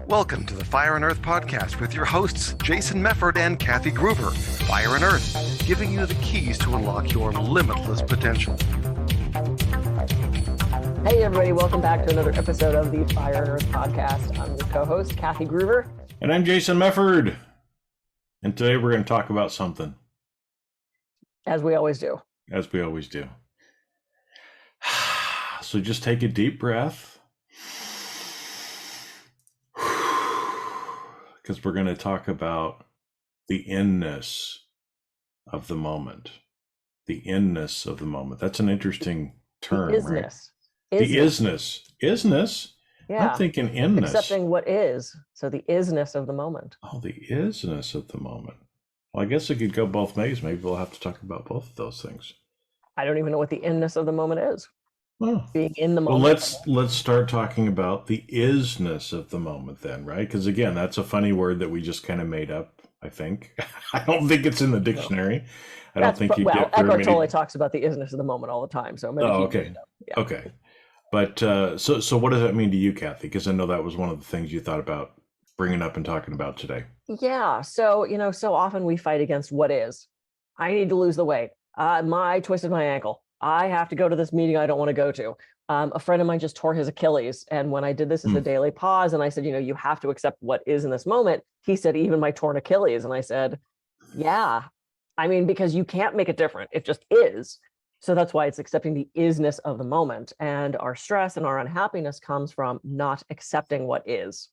Welcome to the Fire and Earth podcast with your hosts, Jason Mefford and Kathy Gruber. Fire and Earth, giving you the keys to unlock your limitless potential. Hey everybody, welcome back to another episode of the Fire and Earth podcast. I'm your co-host, Kathy Gruber. And I'm Jason Mefford. And today we're going to talk about something. As we always do. As we always do. So just take a deep breath. Because we're going to talk about the in-ness of the moment. The in-ness of the moment. That's an interesting term, right? The is-ness. Is-ness? Yeah. I'm thinking in-ness. Accepting what is. So the is-ness of the moment. Oh, the is-ness of the moment. Well, I guess it could go both ways. Maybe we'll have to talk about both of those things. I don't even know what the in-ness of the moment is. Oh. Being in the moment. Well, let's start talking about the is-ness of the moment then, right? Because again, that's a funny word that we just kind of made up, I think. I don't think it's in the dictionary. I don't think you get very Eckhart Tolle many... talks about the is-ness of the moment all the time. So maybe okay. Yeah. Okay. But so what does that mean to you, Kathy? Because I know that was one of the things you thought about bringing up and talking about today. Yeah. So, so often we fight against what is. I need to lose the weight. I twisted my ankle. I have to go to this meeting I don't want to go to. A friend of mine just tore his Achilles. And when I did this as a daily pause and I said, you have to accept what is in this moment, he said, even my torn Achilles. And I said, yeah, because you can't make it different. It just is. So that's why it's accepting the is-ness of the moment. And our stress and our unhappiness comes from not accepting what is.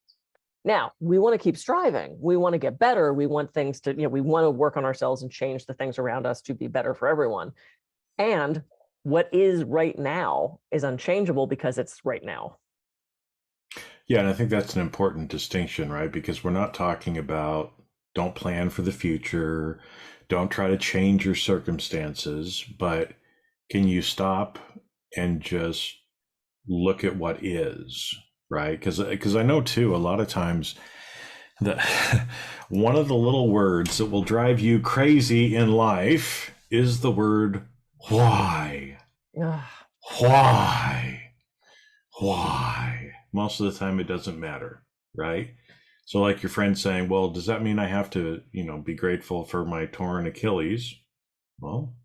Now, we want to keep striving. We want to get better. We want things to, we want to work on ourselves and change the things around us to be better for everyone. And what is right now is unchangeable because it's right now. Yeah, and I think that's an important distinction, right? Because we're not talking about don't plan for the future, don't try to change your circumstances, but can you stop and just look at what is, right? Because I know too, a lot of times that one of the little words that will drive you crazy in life is the word why. Why? Most of the time it doesn't matter, right? So like your friend saying, well, does that mean I have to, be grateful for my torn Achilles? Well,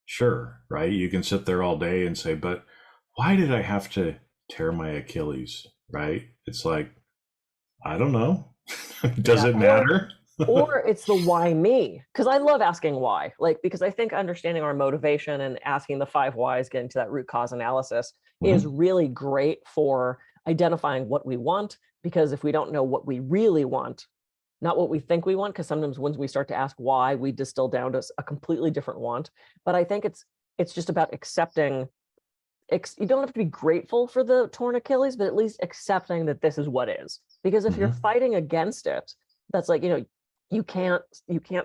sure, right? You can sit there all day and say, but why did I have to tear my Achilles, right? It's like, I don't know. Does it matter? Or it's the why me? Because I love asking why, because I think understanding our motivation and asking the 5 whys, getting to that root cause analysis is really great for identifying what we want. Because if we don't know what we really want, not what we think we want, because sometimes when we start to ask why, we distill down to a completely different want. But I think it's just about accepting. You don't have to be grateful for the torn Achilles, but at least accepting that this is what is. Because if you're fighting against it, that's like, you can't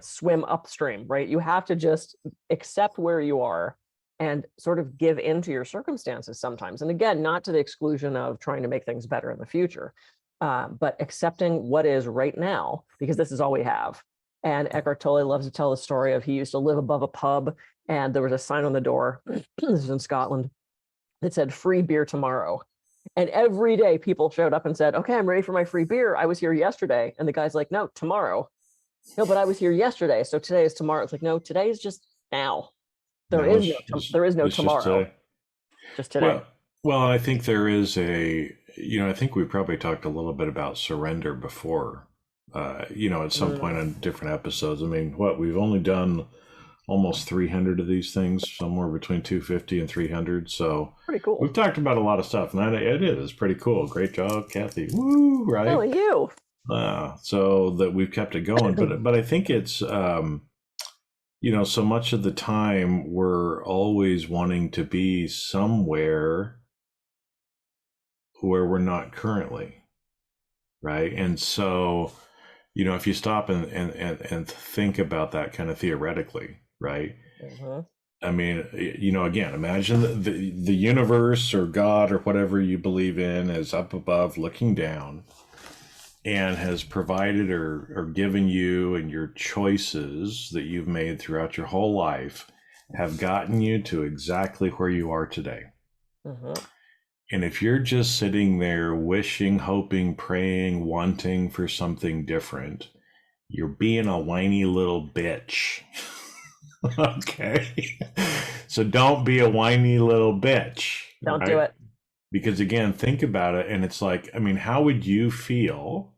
swim upstream, right? You have to just accept where you are and sort of give into your circumstances sometimes. And again, not to the exclusion of trying to make things better in the future, but accepting what is right now, because this is all we have. And Eckhart Tolle loves to tell the story of he used to live above a pub and there was a sign on the door, this is in Scotland, that said free beer tomorrow. And every day people showed up and said, okay, I'm ready for my free beer. I was here yesterday. And the guy's like, no, tomorrow. No, but I was here yesterday, so today is tomorrow. It's like, no, today is just now. There is no tomorrow. Just today. Well, I think there is I think we probably talked a little bit about surrender before, at some point on different episodes. We've only done almost 300 of these things, somewhere between 250 and 300. So pretty cool. We've talked about a lot of stuff, and it is pretty cool. Great job, Kathy. Woo, right? Oh, you. So that we've kept it going, but I think it's so much of the time we're always wanting to be somewhere where we're not currently, right? And so if you stop and think about that kind of theoretically, right? Again, imagine the universe or God or whatever you believe in is up above looking down and has provided or given you, and your choices that you've made throughout your whole life have gotten you to exactly where you are today. And if you're just sitting there wishing, hoping, praying, wanting for something different, you're being a whiny little bitch. Okay. So don't be a whiny little bitch. Don't do Right? it. Because again, think about it. And it's like, I mean, how would you feel,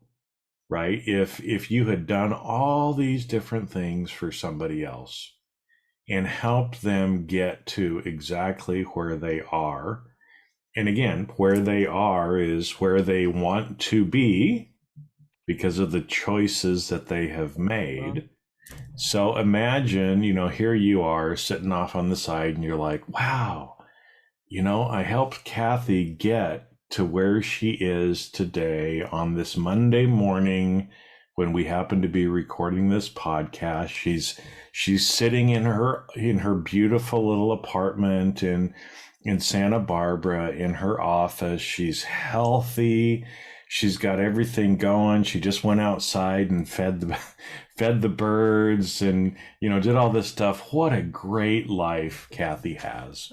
right? If you had done all these different things for somebody else and helped them get to exactly where they are. And again, where they are is where they want to be because of the choices that they have made. So imagine, here you are sitting off on the side and you're like, wow, I helped Kathy get to where she is today on this Monday morning when we happen to be recording this podcast. She's sitting in her beautiful little apartment in Santa Barbara in her office. She's healthy. She's got everything going. She just went outside and fed the birds and did all this stuff. What a great life Kathy has.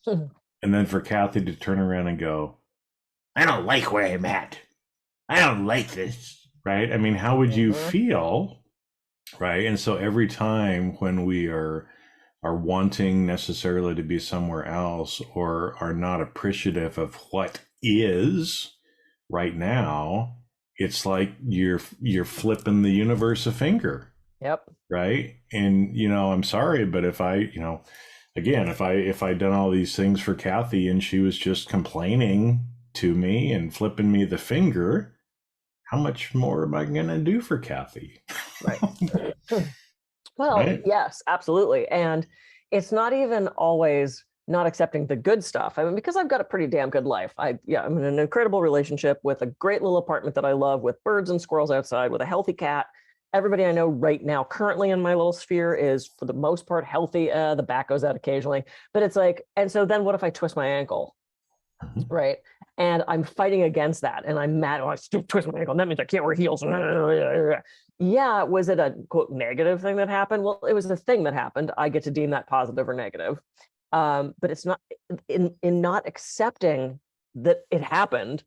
And then for Kathy to turn around and go, I don't like where I'm at. I don't like this. Right? I mean, how would you feel? Right? And so every time when we are wanting necessarily to be somewhere else or are not appreciative of what is right now, it's like you're flipping the universe a finger. Yep. Right? And I'm sorry, but if I again, if I'd done all these things for Kathy and she was just complaining to me and flipping me the finger, how much more am I going to do for Kathy? Right. Well, Right? yes, absolutely. And it's not even always not accepting the good stuff. I mean, because I've got a pretty damn good life. I'm in an incredible relationship with a great little apartment that I love with birds and squirrels outside with a healthy cat. Everybody I know right now, currently in my little sphere, is for the most part healthy. The back goes out occasionally, but it's like, and so then what if I twist my ankle, right? And I'm fighting against that, and I'm mad. Oh, I still twist my ankle, and that means I can't wear heels. Yeah, was it a quote negative thing that happened? Well, it was a thing that happened. I get to deem that positive or negative, but it's not in not accepting that it happened.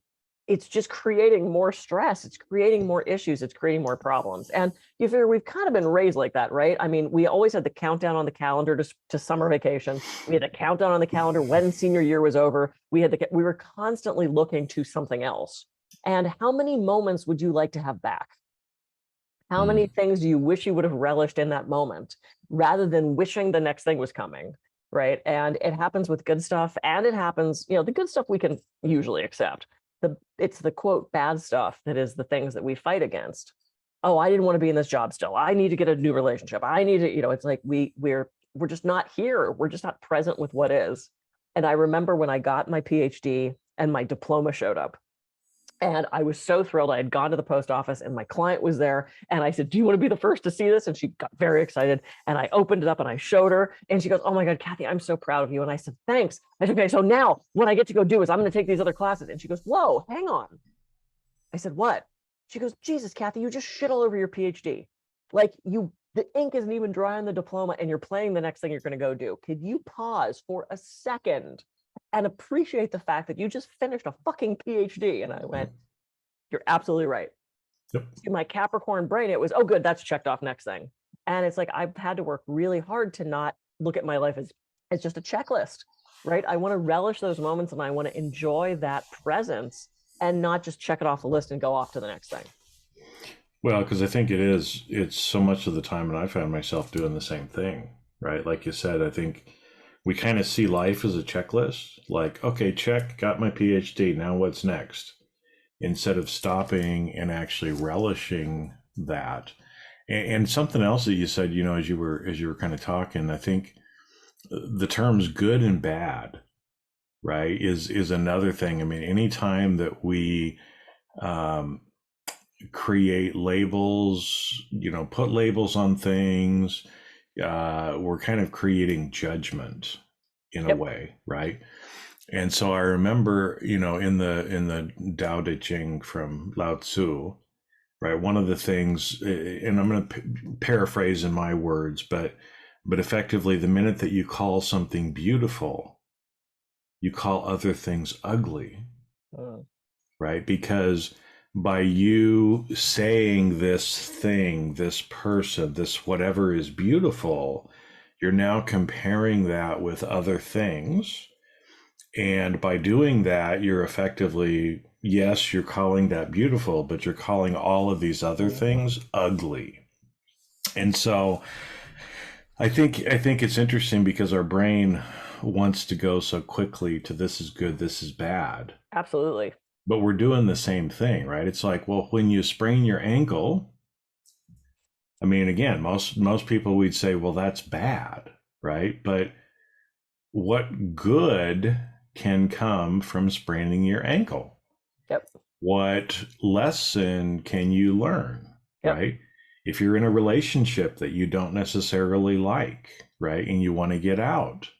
It's just creating more stress. It's creating more issues. It's creating more problems. And you figure we've kind of been raised like that, right? I mean, we always had the countdown on the calendar to summer vacation. We had the countdown on the calendar when senior year was over. We were constantly looking to something else. And how many moments would you like to have back? How many things do you wish you would have relished in that moment rather than wishing the next thing was coming? Right. And it happens with good stuff. And it happens, the good stuff we can usually accept. It's the quote bad stuff that is the things that we fight against. Oh, I didn't want to be in this job still. I need to get a new relationship. I need to, it's like we're just not here. We're just not present with what is. And I remember when I got my PhD and my diploma showed up. And I was so thrilled. I had gone to the post office and my client was there. And I said, do you want to be the first to see this? And she got very excited. And I opened it up and I showed her. And she goes, oh my God, Kathy, I'm so proud of you. And I said, thanks. I said, okay, so now what I get to go do is I'm going to take these other classes. And she goes, whoa, hang on. I said, what? She goes, Jesus, Kathy, you just shit all over your PhD. Like the ink isn't even dry on the diploma and you're planning the next thing you're going to go do. Could you pause for a second and appreciate the fact that you just finished a fucking PhD? And I went, you're absolutely right. Yep. In my Capricorn brain, it was, oh, good, that's checked off, next thing. And it's like, I've had to work really hard to not look at my life as just a checklist, right? I want to relish those moments and I want to enjoy that presence and not just check it off the list and go off to the next thing. Well, because I think it's so much of the time, and I found myself doing the same thing, right? Like you said, I think we kind of see life as a checklist, like, okay, check, got my PhD, now what's next? Instead of stopping and actually relishing that. And something else that you said, as you were kind of talking, I think the terms good and bad, right, is another thing. I mean, anytime that we create labels, put labels on things, we're kind of creating judgment in a way, right? And so I remember, in the Tao Te Ching from Lao Tzu, right? One of the things, and I'm going to paraphrase in my words, but effectively, the minute that you call something beautiful, you call other things ugly, Mm. right? Because by you saying this thing, this person, this whatever is beautiful, you're now comparing that with other things. And by doing that, you're effectively, yes, you're calling that beautiful, but you're calling all of these other things ugly. And so I think it's interesting because our brain wants to go so quickly to this is good, this is bad. Absolutely. But we're doing the same thing, right? It's like, well, when you sprain your ankle, I mean, again, most people we'd say, well, that's bad, right? But what good can come from spraining your ankle? Yep. What lesson can you learn, Yep. right? If you're in a relationship that you don't necessarily like, right, and you want to get out,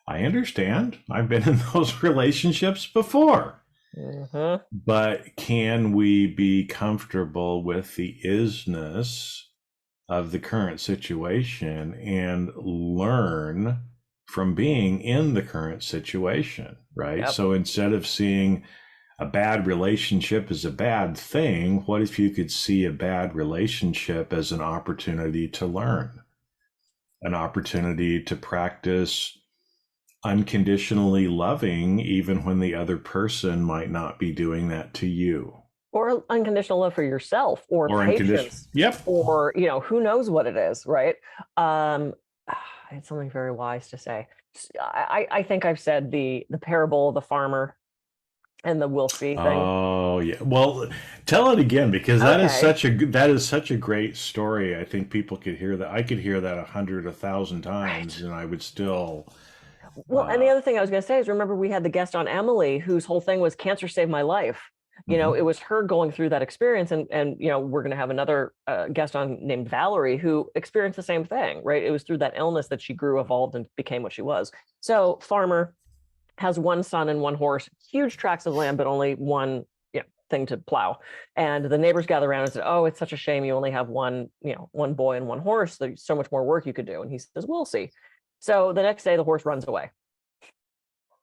I understand. I've been in those relationships before. Mm-hmm. But can we be comfortable with the is-ness of the current situation and learn from being in the current situation, right? Yep. So instead of seeing a bad relationship as a bad thing, what if you could see a bad relationship as an opportunity to learn, an opportunity to practice unconditionally loving, even when the other person might not be doing that to you? Or unconditional love for yourself, or patience, Yep. or, who knows what it is, right? It's something very wise to say. I think I've said the parable of the farmer and the we'll see thing. Oh yeah. Well, tell it again, because that is Okay. such a great story. I think people could hear that. I could hear that 100, 1,000 times, Right. and I would still. Well, and the other thing I was going to say is, remember, we had the guest on, Emily, whose whole thing was cancer saved my life. It was her going through that experience, and we're going to have another guest on named Valerie, who experienced the same thing, right? It was through that illness that she grew, evolved, and became what she was. So farmer has one son and one horse, huge tracts of land, but only one thing to plow. And the neighbors gather around and said, "Oh, it's such a shame you only have one boy and one horse. There's so much more work you could do." And he says, "We'll see." So the next day, the horse runs away.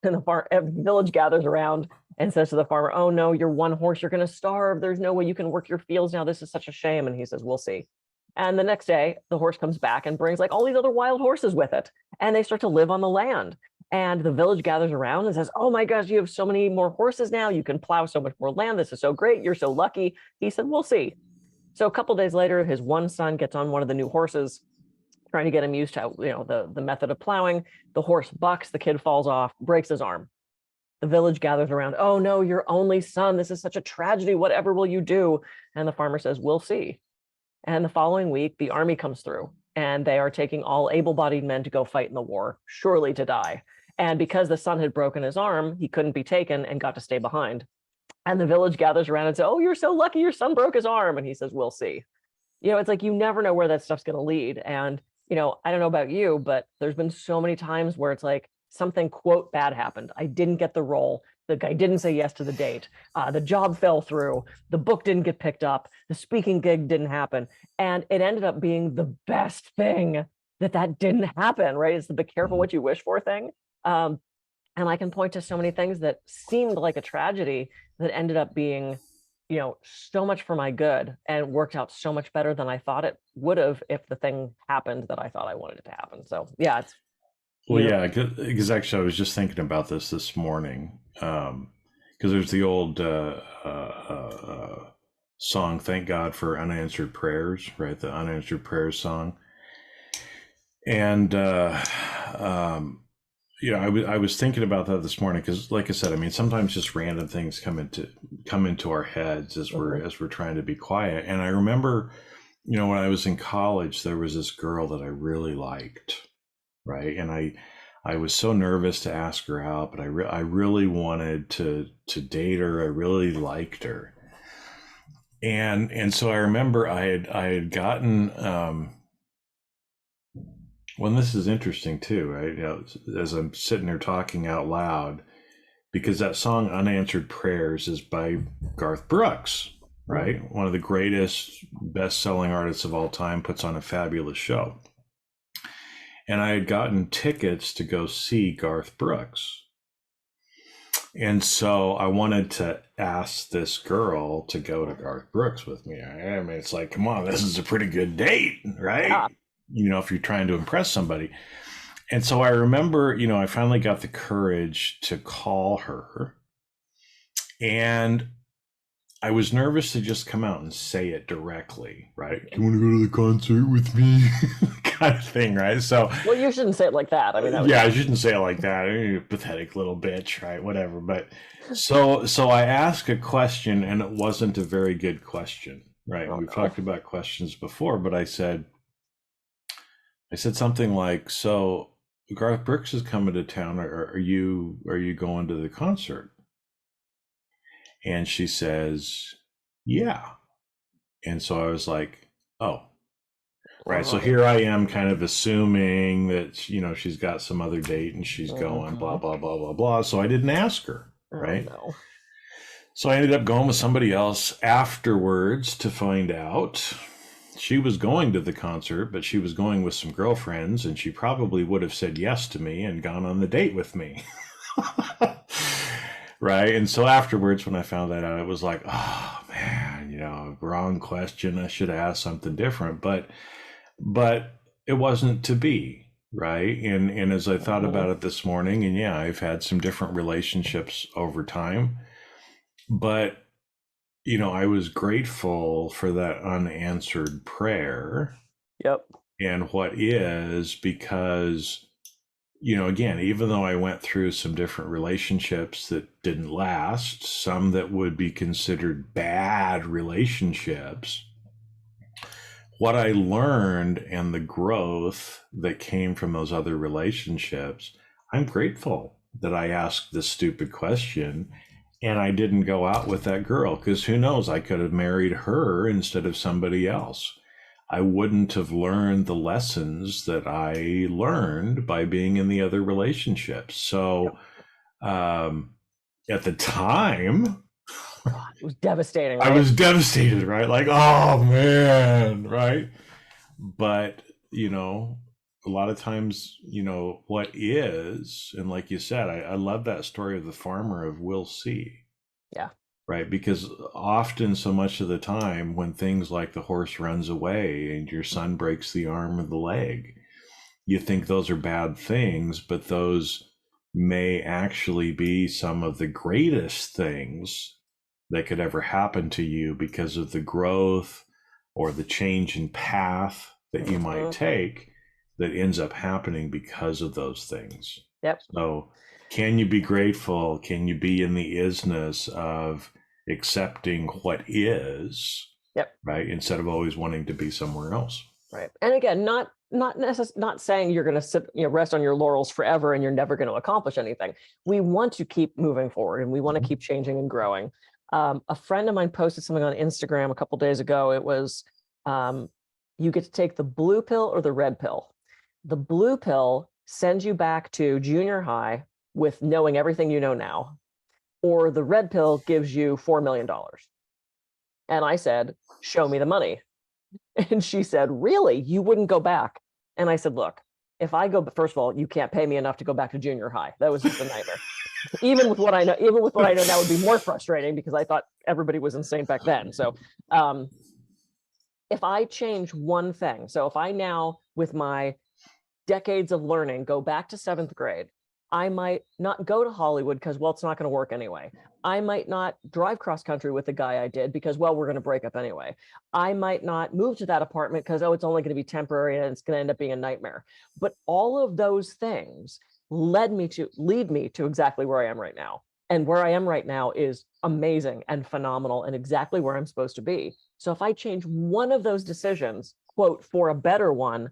And the village gathers around and says to the farmer, "Oh no, you're one horse, you're going to starve. There's no way you can work your fields now. This is such a shame." And he says, "We'll see." And the next day, the horse comes back and brings like all these other wild horses with it. And they start to live on the land. And the village gathers around and says, "Oh my gosh, you have so many more horses now. You can plow so much more land. This is so great. You're so lucky." He said, "We'll see." So a couple days later, his one son gets on one of the new horses, trying to get him used to the method of plowing. The horse bucks, the kid falls off, breaks his arm. The village gathers around. "Oh no, your only son. This is such a tragedy. Whatever will you do?" And the farmer says, "We'll see." And the following week, the army comes through, and they are taking all able-bodied men to go fight in the war, surely to die. And because the son had broken his arm, he couldn't be taken and got to stay behind. And the village gathers around and says, "Oh, you're so lucky. Your son broke his arm." And he says, "We'll see." It's like you never know where that stuff's going to lead. And I don't know about you, but there's been so many times where it's like something quote bad happened. I didn't get the role. The guy didn't say yes to the date. The job fell through. The book didn't get picked up. The speaking gig didn't happen. And it ended up being the best thing that didn't happen, right? It's the "be careful what you wish for" thing. And I can point to so many things that seemed like a tragedy that ended up being so much for my good, and worked out so much better than I thought it would have if the thing happened that I thought I wanted it to happen. So yeah, it's Well, beautiful. yeah, because actually I was just thinking about this morning, because there's the old song, "Thank God for Unanswered Prayers," right? The unanswered prayers song. And I was thinking about that this morning because, like I said, I mean, sometimes just random things come into our heads as we're trying to be quiet. And I remember, when I was in college, there was this girl that I really liked, right? And I was so nervous to ask her out, but I really wanted to date her. I really liked her, and so I remember I had gotten. Well, this is interesting too, right? As I'm sitting there talking out loud, because that song "Unanswered Prayers" is by Garth Brooks, right? One of the greatest, best-selling artists of all time, puts on a fabulous show. And I had gotten tickets to go see Garth Brooks. And so I wanted to ask this girl to go to Garth Brooks with me. I mean, it's like, come on, this is a pretty good date, right? Yeah. You know, if you're trying to impress somebody. And so I remember, you know, I finally got the courage to call her. And I was nervous to just come out and say it directly, right? Do you want to go to the concert with me? Kind of thing, right? So, Well, you shouldn't say it like that. I mean, that yeah, I shouldn't say it like that. You pathetic little bitch, right? Whatever. But so I asked a question, and it wasn't a very good question, right? oh, We've no. talked about questions before, but I said something like, "So Garth Brooks is coming to town. Are you going to the concert?" And she says, "Yeah." And so I was like, "Oh." Right. So here I am kind of assuming that, you know, she's got some other date and she's going blah, blah, blah, blah, blah. So I didn't ask her. Right. Oh, no. So I ended up going with somebody else afterwards to find out she was going to the concert, but she was going with some girlfriends, and she probably would have said yes to me and gone on the date with me. Right. And so afterwards, when I found that out, it was like, oh man, you know, wrong question. I should have asked something different. But it wasn't to be, right? And as I thought about it this morning, and yeah, I've had some different relationships over time, but you know, I was grateful for that unanswered prayer. Yep. And what is, because, you know, again, even though I went through some different relationships that didn't last, some that would be considered bad relationships, what I learned and the growth that came from those other relationships, I'm grateful that I asked this stupid question and I didn't go out with that girl, because who knows, I could have married her instead of somebody else. I wouldn't have learned the lessons that I learned by being in the other relationships. So at the time, God, it was devastating, I right? was devastated, right? Like, oh man, right? But, you know, a lot of times, you know, what is, and like you said, I love that story of the farmer of we'll see. Yeah. Right. Because often, so much of the time, when things like the horse runs away and your son breaks the arm or the leg, you think those are bad things, but those may actually be some of the greatest things that could ever happen to you because of the growth or the change in path that you might take that ends up happening because of those things. Yep. So can you be grateful? Can you be in the isness of accepting what is? Yep. Right. Instead of always wanting to be somewhere else. Right. And again, not saying you're going to sit, rest on your laurels forever and you're never going to accomplish anything. We want to keep moving forward and we want to keep changing and growing. A friend of mine posted something on Instagram a couple days ago. It was, you get to take the blue pill or the red pill. The blue pill sends you back to junior high with knowing everything you know now, or the red pill gives you $4 million. And I said, show me the money. And she said, really? You wouldn't go back? And I said, look, if I go, first of all, you can't pay me enough to go back to junior high. That was just a nightmare. Even with what I know now would be more frustrating because I thought everybody was insane back then. So if I change one thing, so if I now, with my decades of learning, go back to 7th grade, I might not go to Hollywood because, well, it's not going to work anyway. I might not drive cross country with the guy I did because, well, we're going to break up anyway. I might not move to that apartment because, oh, it's only going to be temporary and it's going to end up being a nightmare. But all of those things lead me to exactly where I am right now. And where I am right now is amazing and phenomenal and exactly where I'm supposed to be. So if I change one of those decisions, quote, for a better one,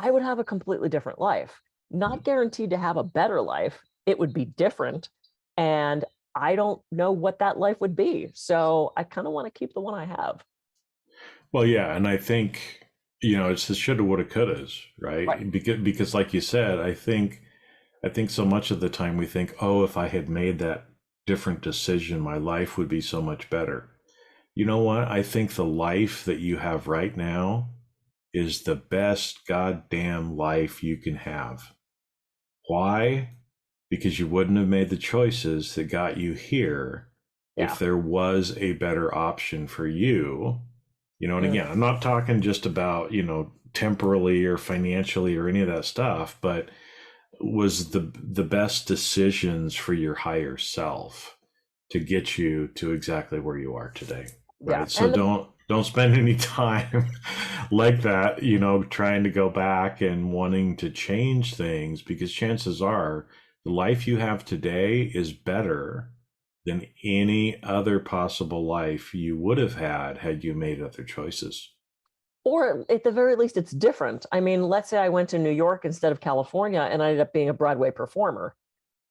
I would have a completely different life. Not guaranteed to have a better life. It would be different. And I don't know what that life would be. So I kind of want to keep the one I have. Well, yeah. And I think, it's the shoulda, woulda, couldas, right? Because like you said, I think so much of the time we think, oh, if I had made that different decision, my life would be so much better. You know what? I think the life that you have right now is the best goddamn life you can have. Why? because you wouldn't have made the choices that got you here if there was a better option for you. And again, I'm not talking just about, temporally or financially or any of that stuff, but was the best decisions for your higher self to get you to exactly where you are today. Right. Yeah. So don't spend any time like that, trying to go back and wanting to change things, because chances are the life you have today is better than any other possible life you would have had you made other choices. Or at the very least, it's different. I mean, let's say I went to New York instead of California and I ended up being a Broadway performer.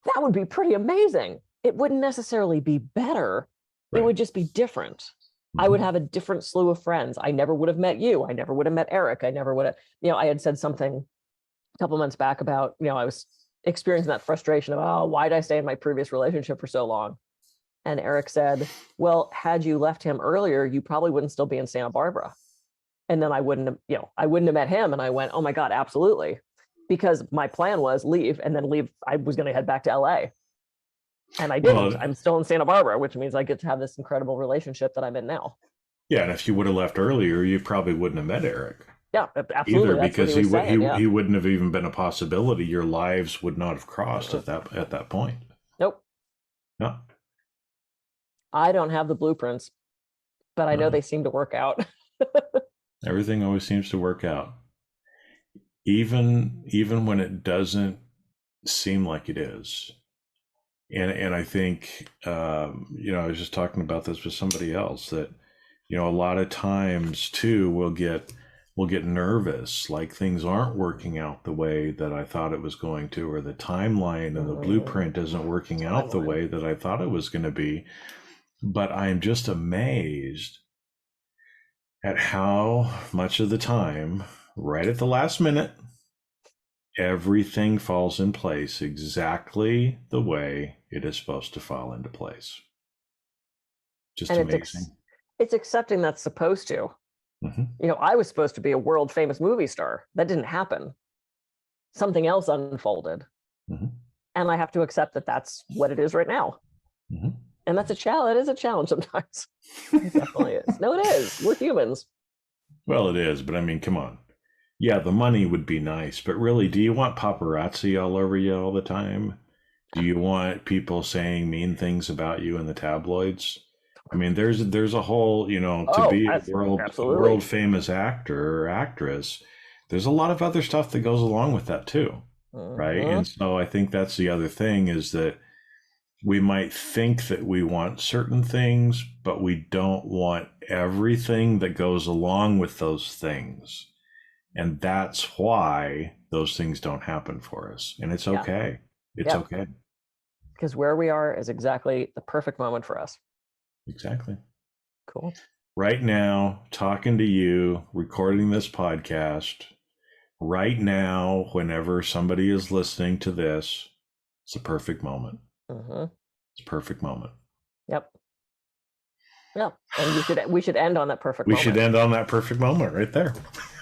That would be pretty amazing. It wouldn't necessarily be better. Right. It would just be different. Mm-hmm. I would have a different slew of friends. I never would have met you. I never would have met Eric. I never would have, I had said something a couple months back about, I was experiencing that frustration of, why did I stay in my previous relationship for so long? And Eric said, well, had you left him earlier, you probably wouldn't still be in Santa Barbara. And then I wouldn't have met him. And I went, oh my God, absolutely. Because my plan was leave and then leave. I was going to head back to LA. And I didn't. I'm still in Santa Barbara, which means I get to have this incredible relationship that I'm in now. Yeah. And if you would have left earlier, you probably wouldn't have met Eric. Yeah, absolutely. Either, because he wouldn't have even been a possibility. Your lives would not have crossed at that point. Nope. No. I don't have the blueprints, but I know they seem to work out. Everything always seems to work out, even when it doesn't seem like it is. And I think, I was just talking about this with somebody else that, a lot of times too, we'll get nervous, like things aren't working out the way that I thought it was going to, or the timeline and the blueprint isn't working out the way that I thought it was going to be. But I'm just amazed at how much of the time, right at the last minute, everything falls in place exactly the way it is supposed to fall into place. Just amazing. It's accepting that's supposed to. Mm-hmm. I was supposed to be a world famous movie star. That didn't happen. Something else unfolded. Mm-hmm. And I have to accept that that's what it is right now. Mm-hmm. And that's a challenge. It is a challenge sometimes. It definitely is. No, it is. We're humans. Well, it is. But I mean, come on. Yeah, the money would be nice. But really, do you want paparazzi all over you all the time? Do you want people saying mean things about you in the tabloids? I mean, there's a whole, to be a world famous actor or actress, there's a lot of other stuff that goes along with that too. Right. And so I think that's the other thing, is that we might think that we want certain things, but we don't want everything that goes along with those things. And that's why those things don't happen for us. And it's okay. It's okay. Because where we are is exactly the perfect moment for us. Exactly. Cool. Right now, talking to you, recording this podcast, right now, whenever somebody is listening to this, it's a perfect moment. Mm-hmm. It's a perfect moment. Yep. Yeah. And we should end on that perfect moment. We should end on that perfect moment right there.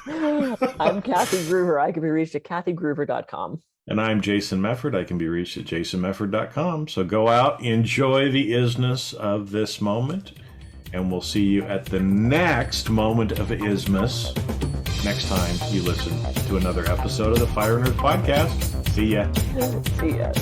I'm Kathy Groover. I can be reached at kathygroover.com. And I'm Jason Mefford. I can be reached at jasonmefford.com. So go out, enjoy the Is-Ness of this moment, and we'll see you at the next moment of Is-Ness next time you listen to another episode of the Fire and Earth Podcast. See ya. See ya.